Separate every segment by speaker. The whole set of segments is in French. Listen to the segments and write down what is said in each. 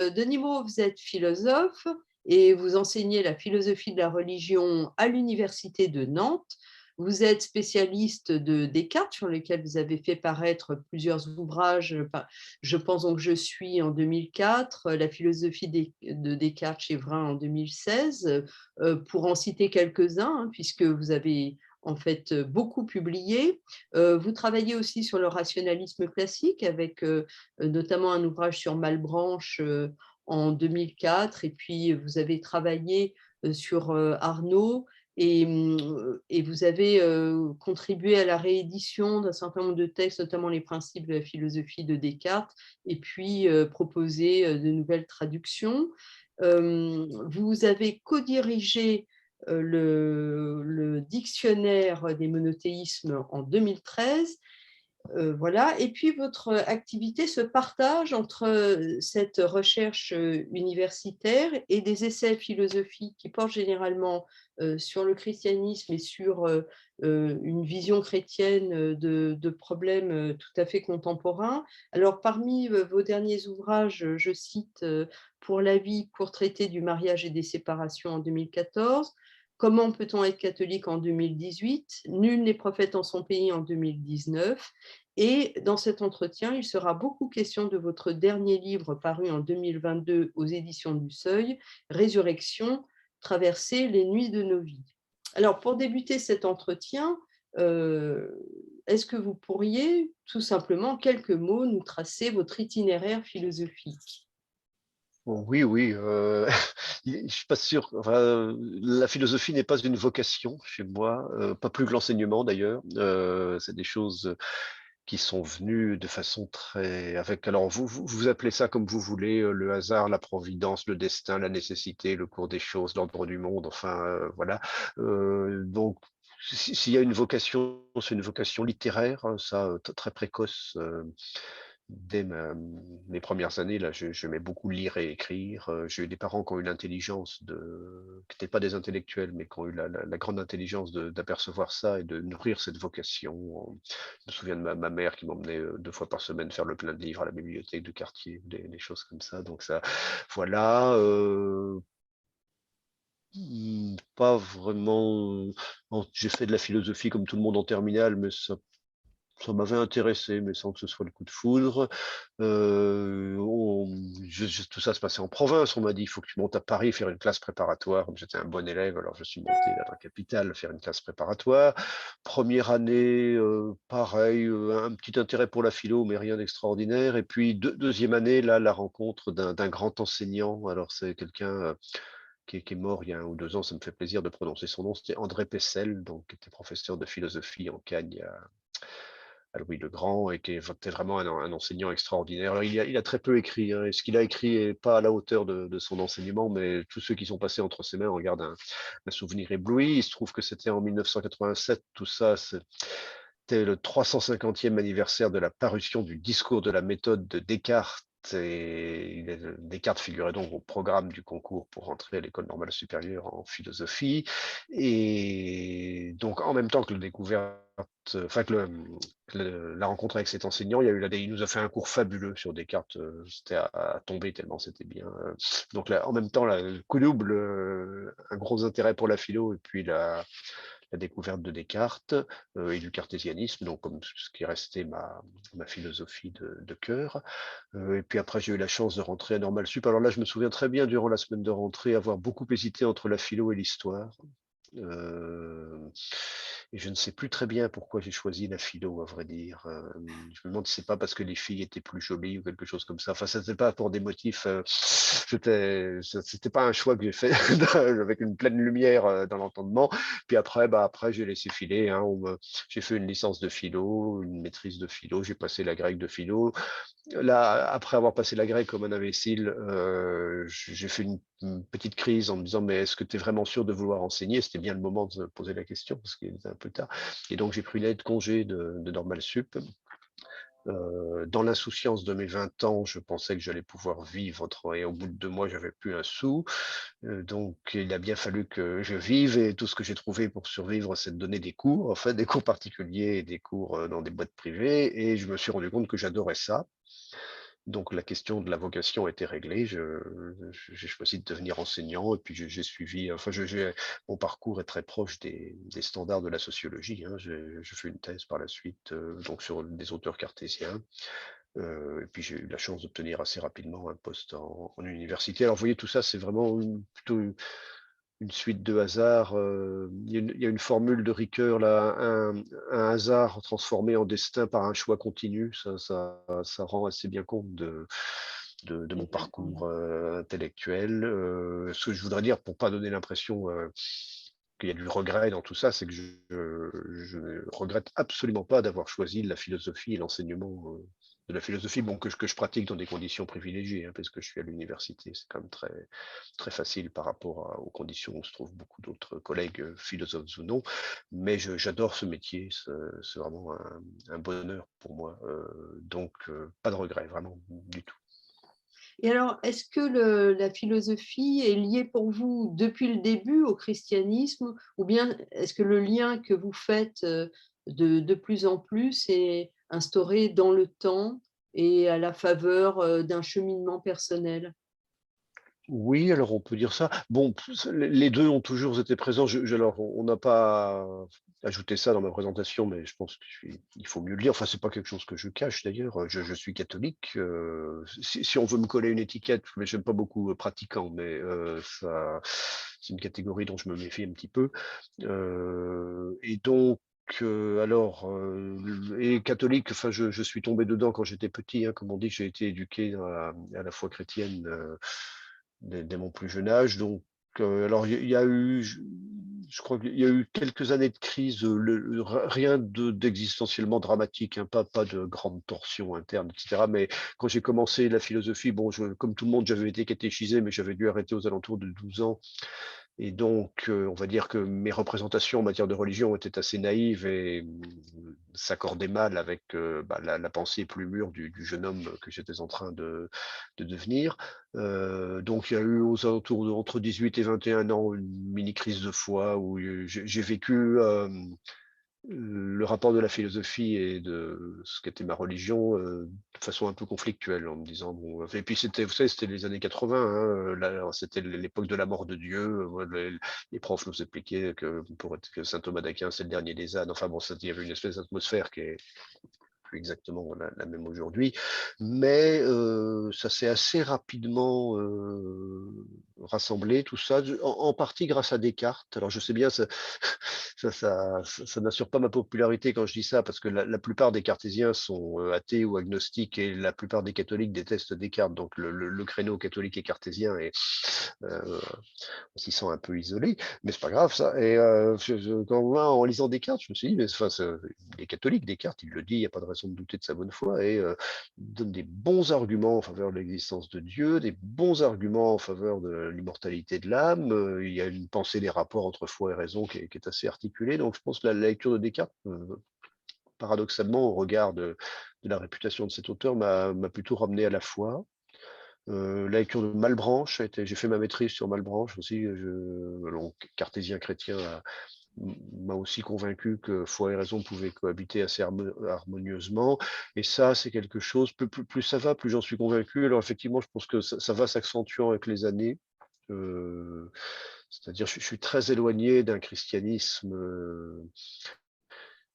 Speaker 1: Denis Moreau, vous êtes philosophe et vous enseignez la philosophie de la religion à l'université de Nantes. Vous êtes spécialiste de Descartes, sur lequel vous avez fait paraître plusieurs ouvrages. Je pense donc Je suis en 2004, La philosophie de Descartes chez Vrin en 2016, pour en citer quelques-uns, hein, puisque vous avez en fait beaucoup publié. Vous travaillez aussi sur le rationalisme classique avec notamment un ouvrage sur Malebranche en 2004, et puis vous avez travaillé sur Arnaud, et vous avez contribué à la réédition d'un certain nombre de textes, notamment les principes de la philosophie de Descartes, et puis proposé de nouvelles traductions. Vous avez co-dirigé le dictionnaire des monothéismes en 2013. Voilà, et puis votre activité se partage entre cette recherche universitaire et des essais philosophiques qui portent généralement sur le christianisme et sur une vision chrétienne de problèmes tout à fait contemporains. Alors, parmi vos derniers ouvrages, je cite Pour la vie, court traité du mariage et des séparations en 2014. Comment peut-on être catholique en 2018? Nul n'est prophète en son pays en 2019. Et dans cet entretien, il sera beaucoup question de votre dernier livre paru en 2022 aux éditions du Seuil, Résurrection, traverser les nuits de nos vies. Alors, pour débuter cet entretien, euh, est-ce que vous pourriez tout simplement, en quelques mots, nous tracer votre itinéraire philosophique?
Speaker 2: Bon, oui, oui, je suis pas sûr. Enfin, la philosophie n'est pas une vocation chez moi, pas plus que l'enseignement d'ailleurs. C'est des choses qui sont venues de façon très avec. Alors vous appelez ça comme vous voulez, le hasard, la providence, le destin, la nécessité, le cours des choses, l'ordre du monde. Enfin, voilà. Donc s'il y a une vocation, c'est une vocation littéraire, hein, ça, très précoce. Dès mes premières années, là, j'aimais beaucoup lire et écrire. J'ai eu des parents qui ont eu l'intelligence qui n'étaient pas des intellectuels, mais qui ont eu la grande intelligence d'apercevoir ça et de nourrir cette vocation. Je me souviens de ma mère qui m'emmenait 2 fois par semaine faire le plein de livres à la bibliothèque du quartier, des choses comme ça. Donc ça, voilà. Pas vraiment. J'ai fait de la philosophie comme tout le monde en terminale, mais ça m'avait intéressé, mais sans que ce soit le coup de foudre. Tout ça se passait en province. On m'a dit, il faut que tu montes à Paris faire une classe préparatoire. Comme j'étais un bon élève, alors je suis monté là dans la capitale faire une classe préparatoire. Première année, pareil, un petit intérêt pour la philo, mais rien d'extraordinaire. Et puis deuxième année, là, la rencontre d'un grand enseignant. Alors c'est quelqu'un qui est mort il y a 1 ou 2 ans. Ça me fait plaisir de prononcer son nom. C'était André Pessel, donc qui était professeur de philosophie en Cagne à Louis le Grand et qui était vraiment un enseignant extraordinaire. Alors, il a très peu écrit, hein, et ce qu'il a écrit n'est pas à la hauteur de son enseignement, mais tous ceux qui sont passés entre ses mains en gardent un souvenir ébloui. Il se trouve que c'était en 1987, tout ça, c'était le 350e anniversaire de la parution du discours de la méthode de Descartes. Et Descartes figurait donc au programme du concours pour entrer à l'école normale supérieure en philosophie. Et donc, en même temps que le découverte, enfin la rencontre avec cet enseignant, il nous a fait un cours fabuleux sur Descartes. C'était à tomber tellement c'était bien. Donc là, en même temps, là, le coup double, un gros intérêt pour la philo et puis la découverte de Descartes et du cartésianisme, donc comme ce qui est resté ma philosophie de cœur. Et puis après, j'ai eu la chance de rentrer à Normal Sup. Alors là, je me souviens très bien, durant la semaine de rentrée, avoir beaucoup hésité entre la philo et l'histoire. Et je ne sais plus très bien pourquoi j'ai choisi la philo, à vrai dire. Je me demande si c'est pas parce que les filles étaient plus jolies ou quelque chose comme ça. Enfin, ça n'était pas pour des motifs. C'était pas un choix que j'ai fait avec une pleine lumière dans l'entendement. Puis après, après j'ai laissé filer. Hein, j'ai fait une licence de philo, une maîtrise de philo. J'ai passé la grecque de philo. Là, après avoir passé la grecque comme un imbécile, j'ai fait une petite crise en me disant, mais est-ce que tu es vraiment sûr de vouloir enseigner? C'était bien le moment de se poser la question, parce qu'il était un peu tard. Et donc, j'ai pris une année de congé de Normal Sup. Dans l'insouciance de mes 20 ans, je pensais que j'allais pouvoir vivre, et au bout de 2 mois, j'avais plus un sou. Donc, il a bien fallu que je vive, et tout ce que j'ai trouvé pour survivre, c'est de donner des cours, enfin, des cours particuliers et des cours dans des boîtes privées. Et je me suis rendu compte que j'adorais ça. Donc la question de la vocation était réglée. J'ai choisi de devenir enseignant et puis j'ai suivi, enfin, mon parcours est très proche des standards de la sociologie, hein. J'ai fait une thèse par la suite, donc sur des auteurs cartésiens. Et puis j'ai eu la chance d'obtenir assez rapidement un poste en université. Alors vous voyez, tout ça, c'est vraiment plutôt une suite de hasards. Il y a une formule de Ricoeur, là, un hasard transformé en destin par un choix continu. Ça rend assez bien compte de mon
Speaker 1: Exactement.
Speaker 2: parcours intellectuel. Ce que je voudrais dire, pour pas donner l'impression qu'il y a du regret dans tout ça, c'est que je ne regrette absolument pas d'avoir choisi la philosophie et l'enseignement de la philosophie, bon, que je pratique dans des conditions privilégiées, hein, parce que je suis à l'université. C'est quand même très facile par rapport aux conditions où se trouvent beaucoup d'autres collègues, philosophes ou non. Mais j'adore ce métier, c'est vraiment un bonheur pour moi. Donc, pas de regret, vraiment, du tout.
Speaker 1: Et alors, est-ce que la philosophie est liée pour vous depuis le début au christianisme, ou bien est-ce que le lien que vous faites de plus en plus est instauré dans le temps et à la faveur d'un cheminement personnel?
Speaker 2: Oui, alors on peut dire ça. Bon, les 2 ont toujours été présents. Alors on n'a pas ajouté ça dans ma présentation, mais je pense qu'il faut mieux le dire. Enfin, c'est pas quelque chose que je cache d'ailleurs. Je suis catholique. Si on veut me coller une étiquette, mais j'aime pas beaucoup pratiquant, mais ça, c'est une catégorie dont je me méfie un petit peu. Et donc, et catholique, enfin, je suis tombé dedans quand j'étais petit, hein, comme on dit, j'ai été éduqué à la foi chrétienne dès mon plus jeune âge. Donc, alors il y a eu, je crois qu'il y a eu quelques années de crise, rien d'existentiellement dramatique, hein, pas de grandes torsions internes, etc. Mais quand j'ai commencé la philosophie, bon, comme tout le monde, j'avais été catéchisé, mais j'avais dû arrêter aux alentours de 12 ans. Et donc, on va dire que mes représentations en matière de religion étaient assez naïves et s'accordaient mal avec la pensée plus mûre du jeune homme que j'étais en train de devenir. Donc, il y a eu aux alentours entre 18 et 21 ans une mini crise de foi où j'ai vécu le rapport de la philosophie et de ce qu'était ma religion de façon un peu conflictuelle, en me disant bon, et puis c'était, vous savez, c'était les années 80, hein, là, c'était l'époque de la mort de Dieu. Les profs nous expliquaient que saint Thomas d'Aquin c'est le dernier des ânes. Enfin bon, il y avait une espèce d'atmosphère qui est plus exactement la même aujourd'hui, mais ça s'est assez rapidement rassemblé, tout ça, en partie grâce à Descartes. Alors je sais bien, ça n'assure pas ma popularité quand je dis ça, parce que la plupart des cartésiens sont athées ou agnostiques, et la plupart des catholiques détestent Descartes, donc le créneau catholique et cartésien est, on s'y sent un peu isolé, mais c'est pas grave ça. Et en lisant Descartes, je me suis dit, mais enfin, il est catholique, Descartes, il le dit, il n'y a pas de raison de douter de sa bonne foi, et il donne des bons arguments en faveur de l'existence de Dieu, des bons arguments en faveur de l'immortalité de l'âme. Il y a une pensée des rapports entre foi et raison qui est assez articulée. Donc je pense que la lecture de Descartes, paradoxalement, au regard de la réputation de cet auteur, m'a plutôt ramené à la foi. La lecture de Malebranche, j'ai fait ma maîtrise sur Malebranche aussi, donc cartésien chrétien, m'a aussi convaincu que foi et raison pouvaient cohabiter assez harmonieusement. Et ça, c'est quelque chose, plus ça va, plus j'en suis convaincu. Alors effectivement, je pense que ça va s'accentuant avec les années. C'est-à-dire, je suis très éloigné d'un christianisme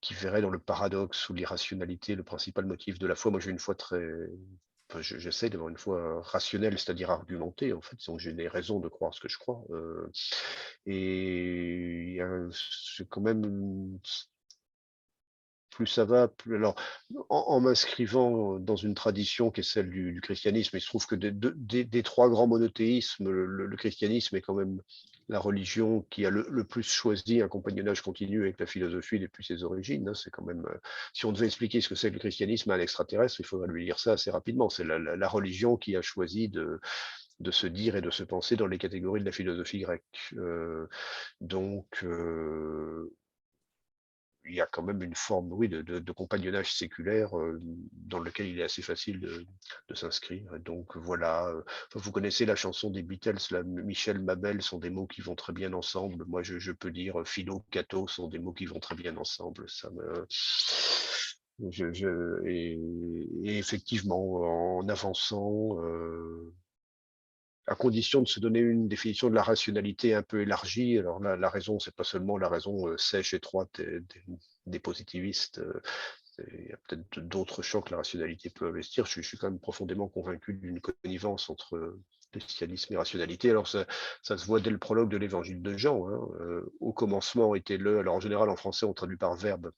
Speaker 2: qui verrait dans le paradoxe ou l'irrationalité le principal motif de la foi. Moi, j'ai une foi très, enfin, j'essaie d'avoir une foi rationnelle, c'est-à-dire argumentée, en fait, donc j'ai des raisons de croire ce que je crois. Et c'est quand même, plus ça va, plus alors, en m'inscrivant dans une tradition qui est celle du christianisme, il se trouve que des trois grands monothéismes, le christianisme est quand même la religion qui a le plus choisi un compagnonnage continu avec la philosophie depuis ses origines, hein. C'est quand même, si on devait expliquer ce que c'est que le christianisme à un extraterrestre, il faudrait lui dire ça assez rapidement. C'est la religion qui a choisi de se dire et de se penser dans les catégories de la philosophie grecque. Donc, il y a quand même une forme, oui, de compagnonnage séculaire dans lequel il est assez facile de s'inscrire. Et donc voilà, enfin, vous connaissez la chanson des Beatles, là, Michel, Mabel sont des mots qui vont très bien ensemble. Moi, je peux dire philo, catho sont des mots qui vont très bien ensemble. Et effectivement, en avançant, à condition de se donner une définition de la rationalité un peu élargie. Alors la raison, c'est pas seulement la raison sèche, étroite des positivistes. Il y a peut-être d'autres champs que la rationalité peut investir. Je suis quand même profondément convaincu d'une connivence entre christianisme et rationalité. Alors ça se voit dès le prologue de l'évangile de Jean. Hein. Au commencement était le. Alors en général en français on traduit par verbe.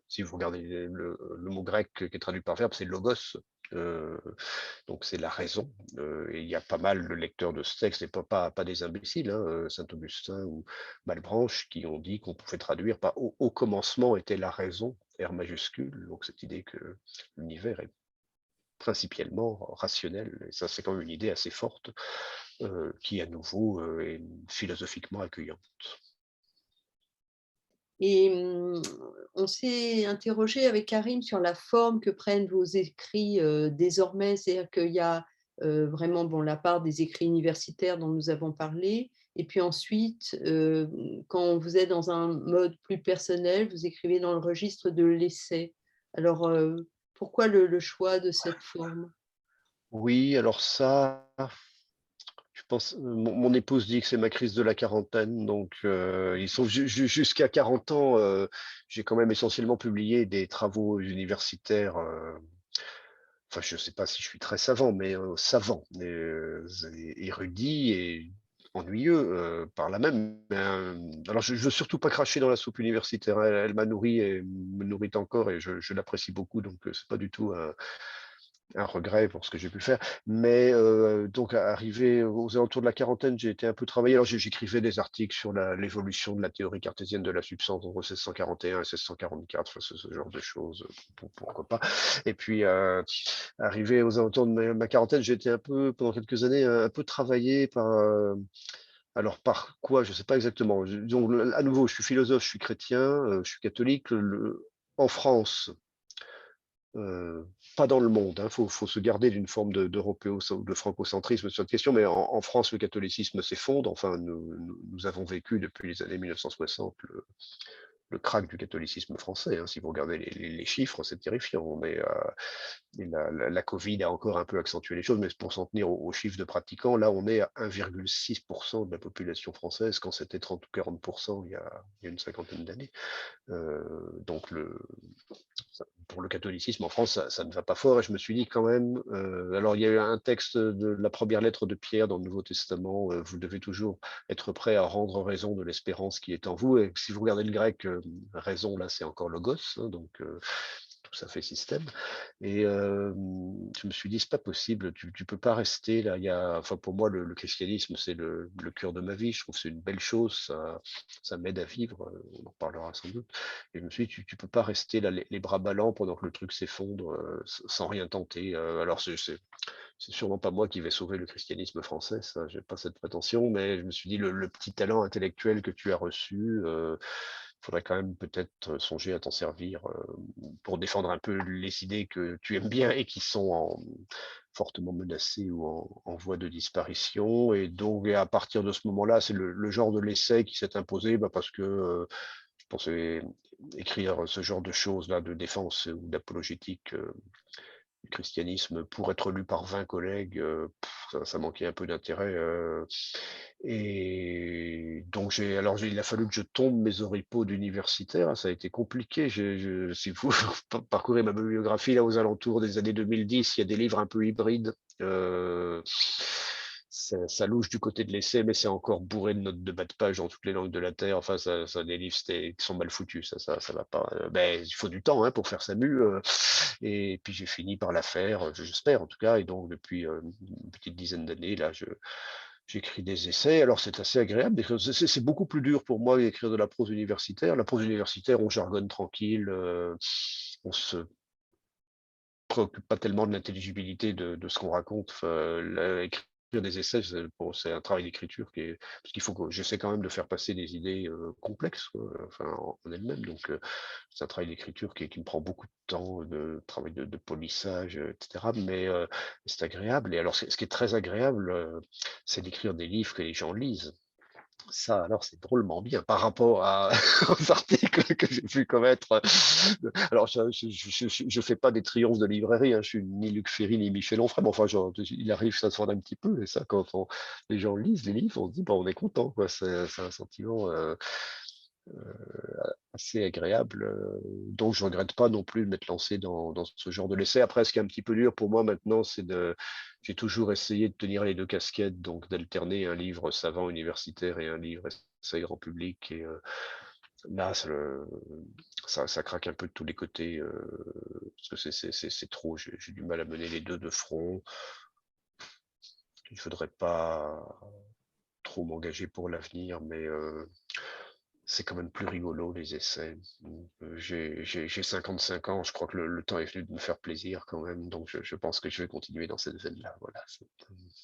Speaker 2: Si vous regardez le mot grec qui est traduit par verbe, c'est logos. Euh, donc c'est la raison. Et il y a pas mal de lecteurs de ce texte, et pas des imbéciles, hein, Saint-Augustin ou Malebranche, qui ont dit qu'on pouvait traduire par au commencement était la raison, R majuscule, donc cette idée que l'univers est principalement rationnel. Et ça, c'est quand même une idée assez forte, qui à nouveau est philosophiquement accueillante.
Speaker 1: Et on s'est interrogé avec Karim sur la forme que prennent vos écrits, désormais. C'est-à-dire qu'il y a, vraiment, bon, la part des écrits universitaires dont nous avons parlé et puis ensuite, quand vous êtes dans un mode plus personnel, vous écrivez dans le registre de l'essai. Alors, pourquoi le choix de cette forme?
Speaker 2: Oui, alors ça, je pense, mon épouse dit que c'est ma crise de la quarantaine, donc il se trouve jusqu'à 40 ans, j'ai quand même essentiellement publié des travaux universitaires. Enfin, je ne sais pas si je suis très savant, mais savant, érudit et ennuyeux par là même. Alors, je ne veux surtout pas cracher dans la soupe universitaire. Elle m'a nourri et me nourrit encore, et je l'apprécie beaucoup, donc c'est pas du tout un regret pour ce que j'ai pu faire. Mais donc, arrivé aux alentours de la quarantaine, j'ai été un peu travaillé. Alors, j'écrivais des articles sur l'évolution de la théorie cartésienne de la substance entre 1641 et 1644, enfin, ce genre de choses, pourquoi pas. Et puis, arrivé aux alentours de ma quarantaine, j'ai été un peu, pendant quelques années, un peu travaillé par. Alors, par quoi? Je ne sais pas exactement. Donc, à nouveau, je suis philosophe, je suis chrétien, je suis catholique. En France, pas dans le monde, il faut se garder d'une forme d'européo ou de francocentrisme sur cette question, mais en France, le catholicisme s'effondre. Enfin, nous avons vécu depuis les années 1960 le krach du catholicisme français. Hein. Si vous regardez les chiffres, c'est terrifiant. Mais et la Covid a encore un peu accentué les choses, mais pour s'en tenir aux chiffres de pratiquants, là, on est à 1,6% de la population française, quand c'était 30 ou 40% il y a une cinquantaine d'années. Donc, pour le catholicisme en France, ça ne va pas fort. Et je me suis dit quand même, alors il y a eu un texte de la première lettre de Pierre dans le Nouveau Testament, vous devez toujours être prêt à rendre raison de l'espérance qui est en vous. Et si vous regardez le grec, raison, là, c'est encore logos, hein, donc tout ça fait système. Et je me suis dit, c'est pas possible, tu peux pas rester là. Enfin, pour moi, le christianisme, c'est le cœur de ma vie. Je trouve que c'est une belle chose, ça m'aide à vivre. On en parlera sans doute. Et je me suis dit, tu peux pas rester là les bras ballants pendant que le truc s'effondre sans rien tenter. Alors, c'est sûrement pas moi qui vais sauver le christianisme français, ça, j'ai pas cette prétention, mais je me suis dit, le petit talent intellectuel que tu as reçu, faudrait quand même peut-être songer à t'en servir pour défendre un peu les idées que tu aimes bien et qui sont fortement menacées ou en voie de disparition. Et donc, à partir de ce moment-là, c'est le genre de l'essai qui s'est imposé, parce que je pensais écrire ce genre de choses-là, de défense ou d'apologétique du christianisme, pour être lu par 20 collègues, ça manquait un peu d'intérêt. Et donc, il a fallu que je tombe mes oripeaux d'universitaire. Ça a été compliqué. Si vous parcourez ma bibliographie là aux alentours des années 2010, il y a des livres un peu hybrides. Ça louche du côté de l'essai, mais c'est encore bourré de notes de bas de page dans toutes les langues de la terre. Enfin, ça des livres qui sont mal foutus. Ça va pas. Ben, il faut du temps hein, pour faire sa mue. Et puis j'ai fini par la faire, j'espère en tout cas. Et donc depuis une petite dizaine d'années, là, j'écris des essais. Alors c'est assez agréable d'écrire. C'est beaucoup plus dur pour moi d'écrire de la prose universitaire. La prose universitaire, on jargonne tranquille, on se préoccupe pas tellement de l'intelligibilité de ce qu'on raconte. Écrire des essais, c'est un travail d'écriture parce qu'il faut que j'essaie quand même de faire passer des idées complexes, quoi, enfin, en elles-mêmes. Donc, c'est un travail d'écriture qui me prend beaucoup de temps, de travail de polissage, etc. Mais c'est agréable. Et alors, ce qui est très agréable, c'est d'écrire des livres que les gens lisent. Ça, alors, c'est drôlement bien par rapport à aux articles que j'ai pu commettre. Alors, je fais pas des triomphes de librairie, hein. Je suis ni Luc Ferry ni Michel Onfray, mais enfin, genre, il arrive, ça se vend un petit peu. Et ça, les gens lisent les livres, on se dit, bon, on est content, quoi. C'est un sentiment assez agréable. Donc, je regrette pas non plus de m'être lancé dans ce genre de l'essai. Après, ce qui est un petit peu dur pour moi maintenant, j'ai toujours essayé de tenir les deux casquettes, donc d'alterner un livre savant universitaire et un livre essai grand public. Et là, ça craque un peu de tous les côtés, parce que c'est trop. J'ai du mal à mener les deux de front. Il faudrait pas trop m'engager pour l'avenir, mais c'est quand même plus rigolo les essais. J'ai 55 ans, je crois que le temps est venu de me faire plaisir quand même, donc je pense que je vais continuer dans cette veine-là. Voilà.